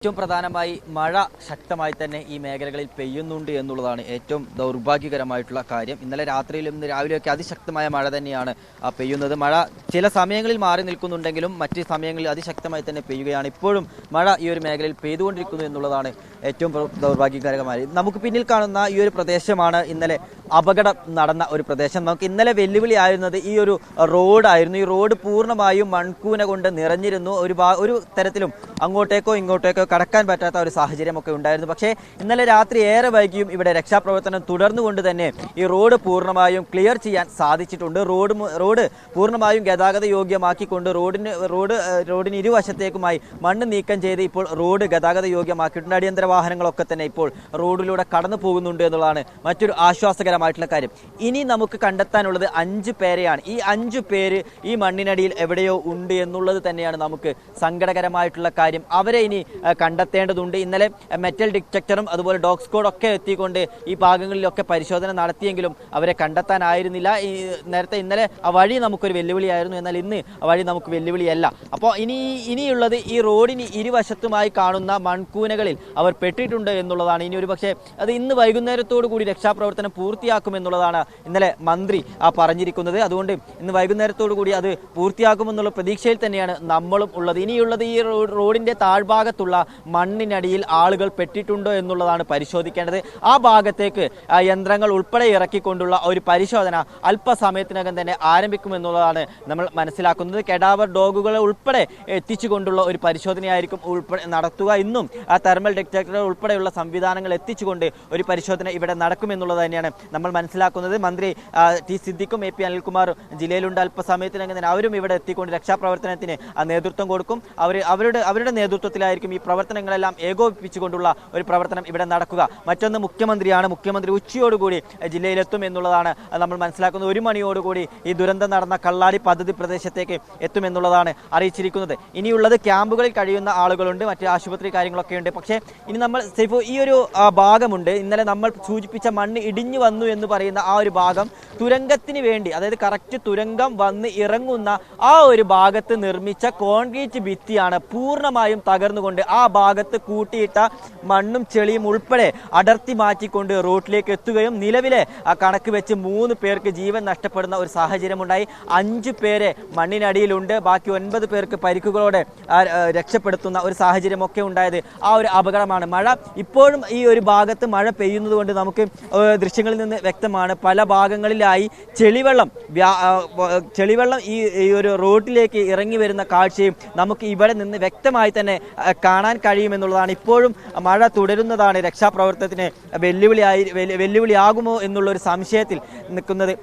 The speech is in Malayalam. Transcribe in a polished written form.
ഏറ്റവും പ്രധാനമായി മഴ ശക്തമായി തന്നെ ഈ മേഖലകളിൽ പെയ്യുന്നുണ്ട് എന്നുള്ളതാണ് ഏറ്റവും ദൗർഭാഗ്യകരമായിട്ടുള്ള കാര്യം. ഇന്നലെ രാത്രിയിലും ഇന്ന് രാവിലെയൊക്കെ അതിശക്തമായ മഴ തന്നെയാണ് പെയ്യുന്നത്. മഴ ചില സമയങ്ങളിൽ മാറി നിൽക്കുന്നുണ്ടെങ്കിലും മറ്റ് സമയങ്ങളിൽ അതിശക്തമായി തന്നെ പെയ്യുകയാണ്. ഇപ്പോഴും മഴ ഈ ഒരു മേഖലയിൽ പെയ്തുകൊണ്ടിരിക്കുന്നു എന്നുള്ളതാണ് ഏറ്റവും ദൗർഭാഗ്യകരമായി. നമുക്ക് പിന്നിൽ കാണുന്ന ഈ ഒരു പ്രദേശമാണ് ഇന്നലെ അപകടം നടന്ന ഒരു പ്രദേശം. നമുക്ക് ഇന്നലെ വെല്ലുവിളി ആയിരുന്നത് ഈ ഒരു റോഡായിരുന്നു. ഈ റോഡ് പൂർണ്ണമായും മൺകൂന കൊണ്ട് നിറഞ്ഞിരുന്നു. ഒരു തരത്തിലും അങ്ങോട്ടേക്കോ ഇങ്ങോട്ടേക്കോ കടക്കാൻ പറ്റാത്ത ഒരു സാഹചര്യമൊക്കെ ഉണ്ടായിരുന്നു. പക്ഷേ ഇന്നലെ രാത്രി ഏറെ വൈകിയും ഇവിടെ രക്ഷാപ്രവർത്തനം തുടർന്നുകൊണ്ട് തന്നെ ഈ റോഡ് പൂർണ്ണമായും ക്ലിയർ ചെയ്യാൻ സാധിച്ചിട്ടുണ്ട്. റോഡ് പൂർണ്ണമായും ഗതാഗത യോഗ്യമാക്കിക്കൊണ്ട് റോഡിന് ഇരുവശത്തേക്കുമായി മണ്ണ് നീക്കം ചെയ്ത് ഇപ്പോൾ റോഡ് ഗതാഗത യോഗ്യമാക്കിയിട്ടുണ്ട്. അടിയന്തര വാഹനങ്ങളൊക്കെ തന്നെ ഇപ്പോൾ റോഡിലൂടെ കടന്നു പോകുന്നുണ്ട് എന്നുള്ളതാണ് മറ്റൊരു ആശ്വാസകരമായിട്ടുള്ള കാര്യം. ഇനി നമുക്ക് കണ്ടെത്താനുള്ളത് 5 പേരെയാണ്. ഈ 5 പേര് ഈ മണ്ണിനടിയിൽ എവിടെയോ ഉണ്ട് എന്നുള്ളത് തന്നെയാണ് നമുക്ക് സങ്കടകരമായിട്ടുള്ള കാര്യം. അവരെ ഇനി കണ്ടെത്തേണ്ടതുണ്ട്. ഇന്നലെ മെറ്റൽ ഡിറ്റക്ടറും അതുപോലെ ഡോഗ് സ്ക്വാഡ് ഒക്കെ എത്തിക്കൊണ്ട് ഈ ഭാഗങ്ങളിലൊക്കെ പരിശോധന നടത്തിയെങ്കിലും അവരെ കണ്ടെത്താനായിരുന്നില്ല. ഇന്നലെ ആ വഴി നമുക്കൊരു വെല്ലുവിളിയായിരുന്നു. എന്നാൽ ഇന്ന് ആ വഴി നമുക്ക് വെല്ലുവിളിയല്ല. അപ്പോൾ ഇനിയുള്ളത് ഈ റോഡിന് ഇരുവശത്തുമായി കാണുന്ന മൺകൂനകളിൽ അവർ പെട്ടിട്ടുണ്ട് എന്നുള്ളതാണ്. ഇനി ഒരു പക്ഷേ അത് ഇന്ന് വൈകുന്നേരത്തോടു കൂടി രക്ഷാപ്രവർത്തനം പൂർത്തിയാക്കുമെന്നുള്ളതാണ് ഇന്നലെ മന്ത്രി പറഞ്ഞിരിക്കുന്നത്. അതുകൊണ്ട് ഇന്ന് വൈകുന്നേരത്തോടു കൂടി അത് പൂർത്തിയാക്കുമെന്നുള്ള പ്രതീക്ഷയിൽ തന്നെയാണ് നമ്മളും ഉള്ളത്. ഇനിയുള്ളത് ഈ റോഡിന്റെ താഴ്ഭാഗത്തുള്ള മണ്ണിനടിയിൽ ആളുകൾ പെട്ടിട്ടുണ്ടോ എന്നുള്ളതാണ് പരിശോധിക്കേണ്ടത്. ആ ഭാഗത്തേക്ക് യന്ത്രങ്ങൾ ഉൾപ്പെടെ ഇറക്കിക്കൊണ്ടുള്ള ഒരു പരിശോധന അല്പസമയത്തിനകം തന്നെ ആരംഭിക്കുമെന്നുള്ളതാണ് നമ്മൾ മനസ്സിലാക്കുന്നത്. കെഡാവർ ഡോഗുകളെ ഉൾപ്പെടെ എത്തിച്ചുകൊണ്ടുള്ള ഒരു പരിശോധനയായിരിക്കും നടത്തുക. ഇന്നും ആ തെർമൽ ഡിറ്റക്ടർ ഉൾപ്പെടെയുള്ള സംവിധാനങ്ങൾ എത്തിച്ചുകൊണ്ട് ഒരു പരിശോധന ഇവിടെ നടക്കുമെന്നുള്ളത് തന്നെയാണ് നമ്മൾ മനസ്സിലാക്കുന്നത്. മന്ത്രി ടി സിദ്ദിഖും AP അനിൽകുമാറും ജില്ലയിലുണ്ട്. അല്പസമയത്തിനകം തന്നെ അവരും ഇവിടെ എത്തിക്കൊണ്ട് രക്ഷാപ്രവർത്തനത്തിന് നേതൃത്വം കൊടുക്കും. അവരുടെ നേതൃത്വത്തിലായിരിക്കും ഈ പ്രവർത്തനങ്ങളെല്ലാം ഏകോപിപ്പിച്ചുകൊണ്ടുള്ള ഒരു പ്രവർത്തനം ഇവിടെ നടക്കുക. മറ്റൊന്ന് മുഖ്യമന്ത്രിയാണ്. മുഖ്യമന്ത്രി ഉച്ചയോടുകൂടി ജില്ലയിലെത്തും എന്നുള്ളതാണ് നമ്മൾ മനസ്സിലാക്കുന്നത്. 1 മണിയോടുകൂടി ഈ ദുരന്തം നടന്ന കള്ളാടി പദ്ധതി പ്രദേശത്തേക്ക് എത്തുമെന്നുള്ളതാണ് അറിയിച്ചിരിക്കുന്നത്. ഇനിയുള്ളത് ക്യാമ്പുകളിൽ കഴിയുന്ന ആളുകളുണ്ട്, മറ്റ് ആശുപത്രി കാര്യങ്ങളൊക്കെ ഉണ്ട്. പക്ഷേ ഇനി നമ്മൾ ഈ ഒരു ഭാഗമുണ്ട്. ഇന്നലെ നമ്മൾ സൂചിപ്പിച്ച മണ്ണ് ഇടിഞ്ഞു വന്നു എന്ന് പറയുന്ന ആ ഒരു ഭാഗം തുരങ്കത്തിന് വേണ്ടി, അതായത് കറക്റ്റ് തുരങ്കം വന്ന് ഇറങ്ങുന്ന ആ ഒരു ഭാഗത്ത് നിർമ്മിച്ച കോൺക്രീറ്റ് ഭിത്തിയാണ് പൂർണ്ണമായും തകർന്നുകൊണ്ട് ആ ഭാഗത്ത് കൂട്ടിയിട്ട മണ്ണും ചെളിയും ഉൾപ്പെടെ അടർത്തി മാറ്റിക്കൊണ്ട് റോഡിലേക്ക് എത്തുകയും നിലവിലെ ആ കണക്ക് വെച്ച് 3 പേർക്ക് ജീവൻ നഷ്ടപ്പെടുന്ന ഒരു സാഹചര്യമുണ്ടായി. 5 പേരെ മണ്ണിനടിയിലുണ്ട്. ബാക്കി 9 പേർക്ക് പരിക്കുകളോടെ രക്ഷപ്പെടുത്തുന്ന ഒരു സാഹചര്യമൊക്കെ ഉണ്ടായത് ആ ഒരു അപകടമാണ്. മഴ ഇപ്പോഴും ഈ ഒരു ഭാഗത്ത് മഴ പെയ്യുന്നത് കൊണ്ട് നമുക്ക് ദൃശ്യങ്ങളിൽ നിന്ന് വ്യക്തമാണ്. പല ഭാഗങ്ങളിലായി ചെളിവെള്ളം ഈ ഒരു റോഡിലേക്ക് ഇറങ്ങി വരുന്ന കാഴ്ചയും നമുക്ക് ഇവിടെ നിന്ന് വ്യക്തമായി തന്നെ കാണാൻ കഴിയുമെന്നുള്ളതാണ്. ഇപ്പോഴും മഴ തുടരുന്നതാണ് രക്ഷാപ്രവർത്തനത്തിന് വെല്ലുവിളിയാകുമോ എന്നുള്ളൊരു സംശയത്തിൽ നിൽക്കുന്നത്.